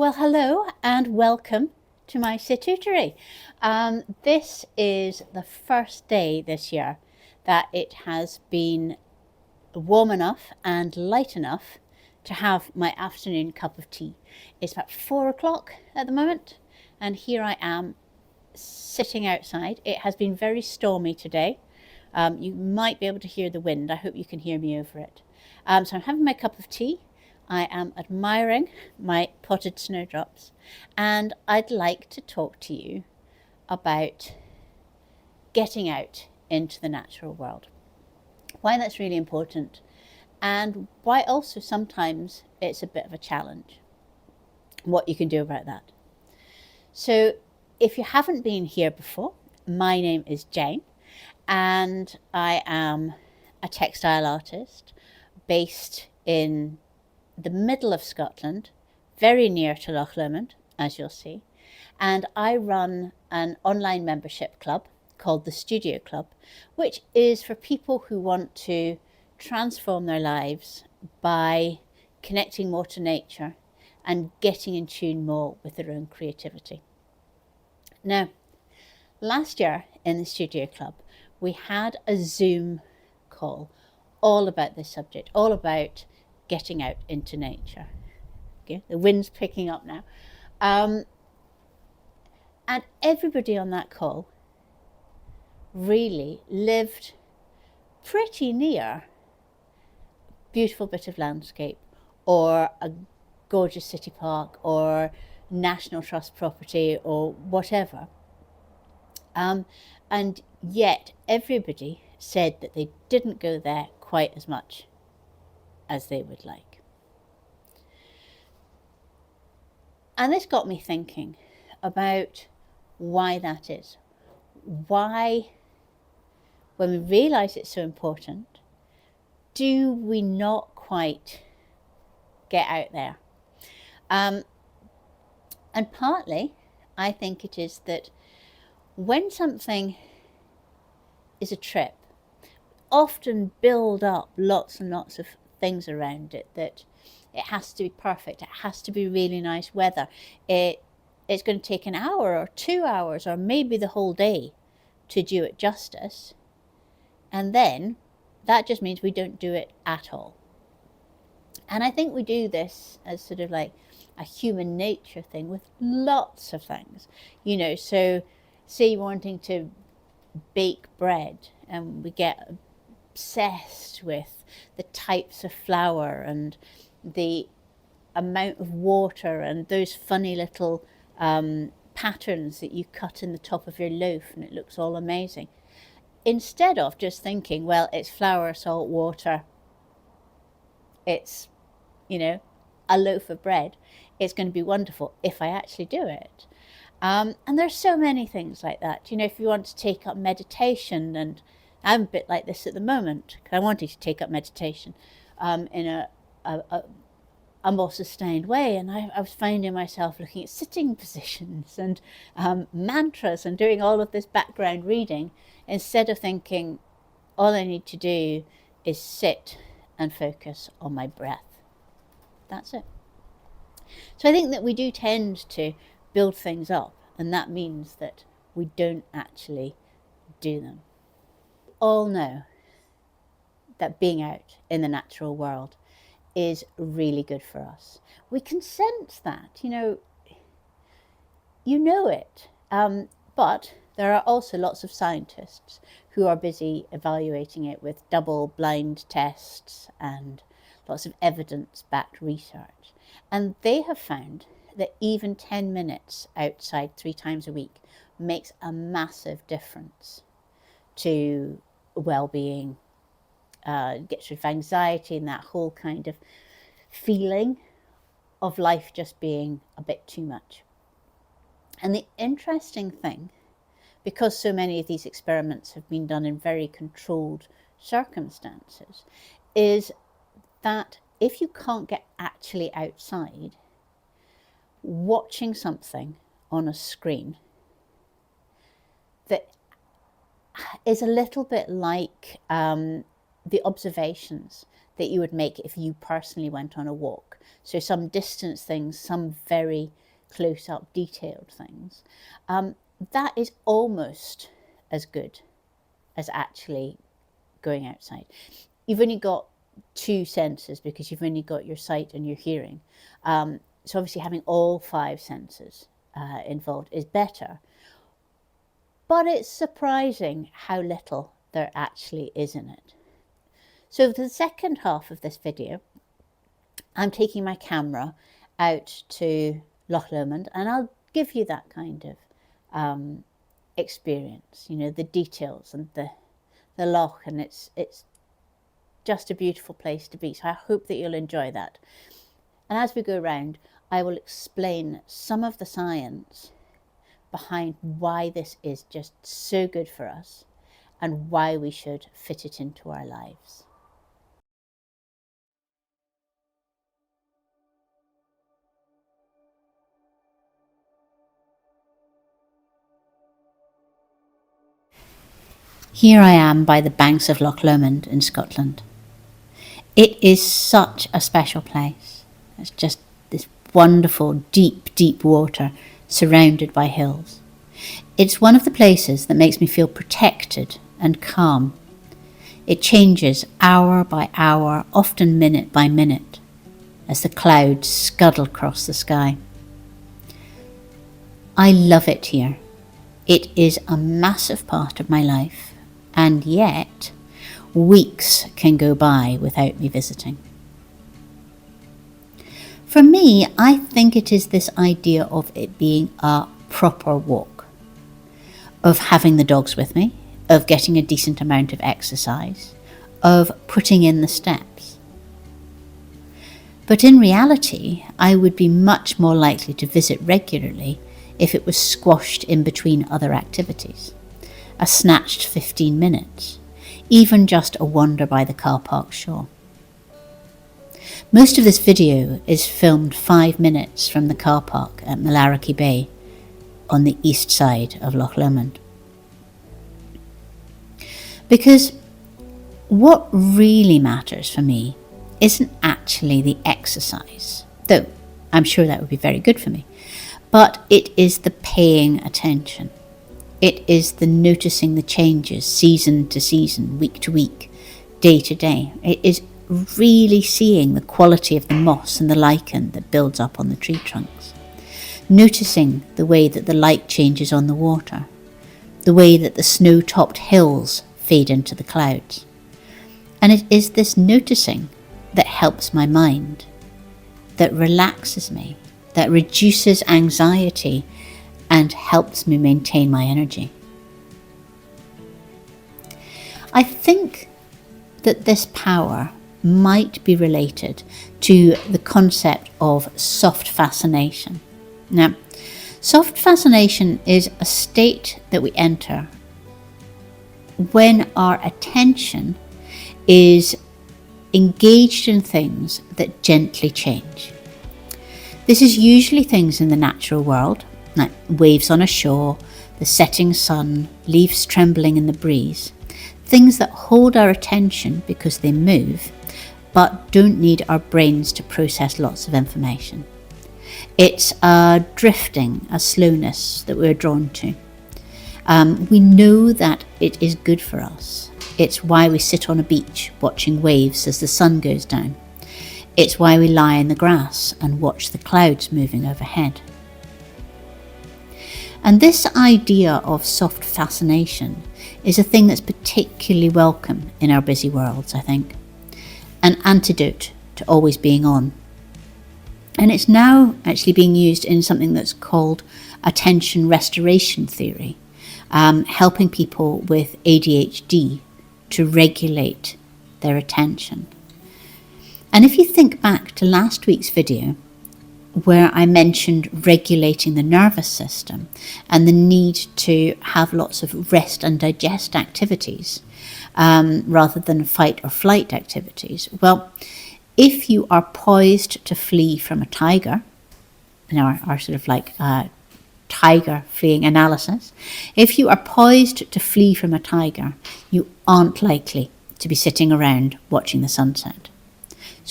Well, hello and welcome to my situtory. This is the first day this year that it has been warm enough and light enough to have my afternoon cup of tea. It's about 4 o'clock at the moment, and here I am sitting outside. It has been very stormy today. You might be able to hear the wind. I hope you can hear me over it. So I'm having my cup of tea. I am admiring my potted snowdrops, and I'd like to talk to you about getting out into the natural world, why that's really important, and why also sometimes it's a bit of a challenge, what you can do about that. So if you haven't been here before, my name is Jane, and I am a textile artist based in the middle of Scotland, very near to Loch Lomond, as you'll see. And I run an online membership club called the Studio Club, which is for people who want to transform their lives by connecting more to nature and getting in tune more with their own creativity. Now, last year in the Studio Club, we had a Zoom call all about this subject, all about getting out into nature. Okay, the wind's picking up now. And everybody on that call really lived pretty near a beautiful bit of landscape or a gorgeous city park or National Trust property or whatever. And yet everybody said that they didn't go there quite as much as they would like. And this got me thinking about why that is. Why, when we realise it's so important, do we not quite get out there? And partly, I think it is that when something is a trip, often build up lots and lots of things around it, that it has to be perfect, it has to be really nice weather, it's going to take an hour or 2 hours or maybe the whole day to do it justice, and then that just means we don't do it at all. And I think we do this as sort of like a human nature thing with lots of things, so say you're wanting to bake bread, and we get obsessed with the types of flour and the amount of water and those funny little patterns that you cut in the top of your loaf, and it looks all amazing, instead of just thinking, well, it's flour, salt, water, it's a loaf of bread, it's going to be wonderful if I actually do it. And there's so many things like that. If you want to take up meditation, and I'm a bit like this at the moment, because I wanted to take up meditation in a more sustained way, and I was finding myself looking at sitting positions and mantras and doing all of this background reading, instead of thinking, all I need to do is sit and focus on my breath. That's it. So I think that we do tend to build things up, and that means that we don't actually do them. All know that being out in the natural world is really good for us. We can sense that, you know it. But there are also lots of scientists who are busy evaluating it with double-blind tests and lots of evidence-backed research. And they have found that even 10 minutes outside 3 times a week makes a massive difference to well-being, gets rid of anxiety and that whole kind of feeling of life just being a bit too much. And the interesting thing, because so many of these experiments have been done in very controlled circumstances, is that if you can't get actually outside, watching something on a screen that is a little bit like the observations that you would make if you personally went on a walk. So some distance things, some very close up detailed things. That is almost as good as actually going outside. You've only got two senses because you've only got your sight and your hearing. So obviously having all five senses involved is better. But it's surprising how little there actually is in it. So for the second half of this video, I'm taking my camera out to Loch Lomond, and I'll give you that kind of experience, you know, the details and the loch, and it's just a beautiful place to be. So I hope that you'll enjoy that. And as we go around, I will explain some of the science behind why this is just so good for us and why we should fit it into our lives. Here I am by the banks of Loch Lomond in Scotland. It is such a special place. It's just this wonderful, deep, deep water surrounded by hills. It's one of the places that makes me feel protected and calm. It changes hour by hour, often minute by minute, as the clouds scuttle across the sky. I love it here. It is a massive part of my life, and yet weeks can go by without me visiting. For me, I think it is this idea of it being a proper walk, of having the dogs with me, of getting a decent amount of exercise, of putting in the steps. But in reality, I would be much more likely to visit regularly if it was squashed in between other activities, a snatched 15 minutes, even just a wander by the car park shore. Most of this video is filmed 5 minutes from the car park at Millarochy Bay on the east side of Loch Lomond. Because what really matters for me isn't actually the exercise, though I'm sure that would be very good for me, but it is the paying attention. It is the noticing the changes season to season, week to week, day to day. It is really seeing the quality of the moss and the lichen that builds up on the tree trunks. Noticing the way that the light changes on the water, the way that the snow-topped hills fade into the clouds. And it is this noticing that helps my mind, that relaxes me, that reduces anxiety and helps me maintain my energy. I think that this power might be related to the concept of soft fascination. Now, soft fascination is a state that we enter when our attention is engaged in things that gently change. This is usually things in the natural world, like waves on a shore, the setting sun, leaves trembling in the breeze, things that hold our attention because they move, but don't need our brains to process lots of information. It's a drifting, a slowness that we're drawn to. We know that it is good for us. It's why we sit on a beach watching waves as the sun goes down. It's why we lie in the grass and watch the clouds moving overhead. And this idea of soft fascination is a thing that's particularly welcome in our busy worlds, I think. An antidote to always being on. And it's now actually being used in something that's called attention restoration theory, helping people with ADHD to regulate their attention. And if you think back to last week's video, where I mentioned regulating the nervous system and the need to have lots of rest and digest activities rather than fight or flight activities. Well, if you are poised to flee from a tiger, in our sort of like tiger fleeing analysis, if you are poised to flee from a tiger, you aren't likely to be sitting around watching the sunset.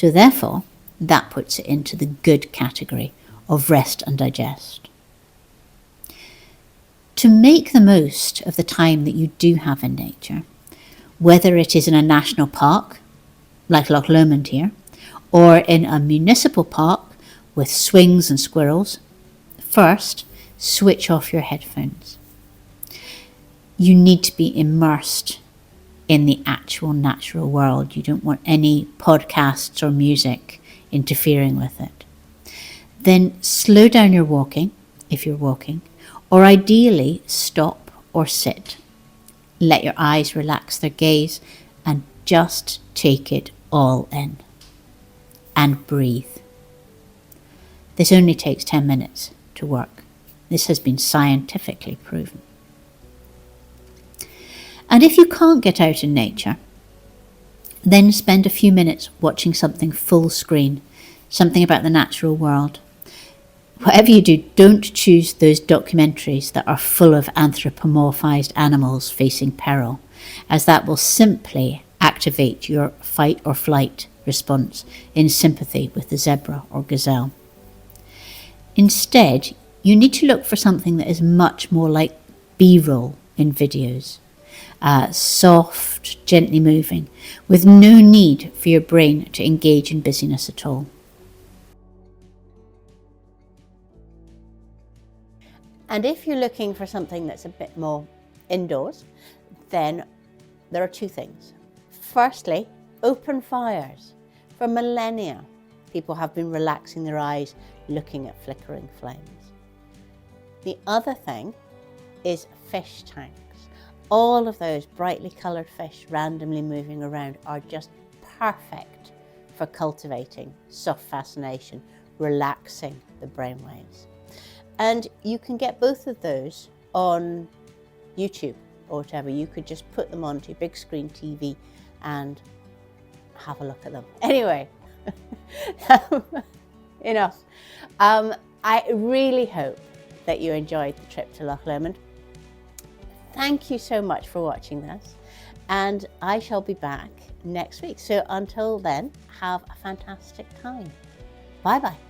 So therefore, that puts it into the good category of rest and digest. To make the most of the time that you do have in nature, whether it is in a national park, like Loch Lomond here, or in a municipal park with swings and squirrels, first, switch off your headphones. You need to be immersed in the actual natural world. You don't want any podcasts or music interfering with it. Then slow down your walking, if you're walking, or ideally stop or sit. Let your eyes relax their gaze and just take it all in. And breathe. This only takes 10 minutes to work. This has been scientifically proven. And if you can't get out in nature, then spend a few minutes watching something full screen, something about the natural world. Whatever you do, don't choose those documentaries that are full of anthropomorphized animals facing peril, as that will simply activate your fight or flight response in sympathy with the zebra or gazelle. Instead, you need to look for something that is much more like B-roll in videos. Soft, gently moving, with no need for your brain to engage in busyness at all. And if you're looking for something that's a bit more indoors, then there are two things. Firstly, open fires. For millennia, people have been relaxing their eyes, looking at flickering flames. The other thing is fish tanks. All of those brightly coloured fish randomly moving around are just perfect for cultivating soft fascination, relaxing the brainwaves. And you can get both of those on YouTube or whatever. You could just put them onto your big screen TV and have a look at them. Anyway, enough. I really hope that you enjoyed the trip to Loch Lomond. Thank you so much for watching this, and I shall be back next week. So until then, have a fantastic time. Bye bye.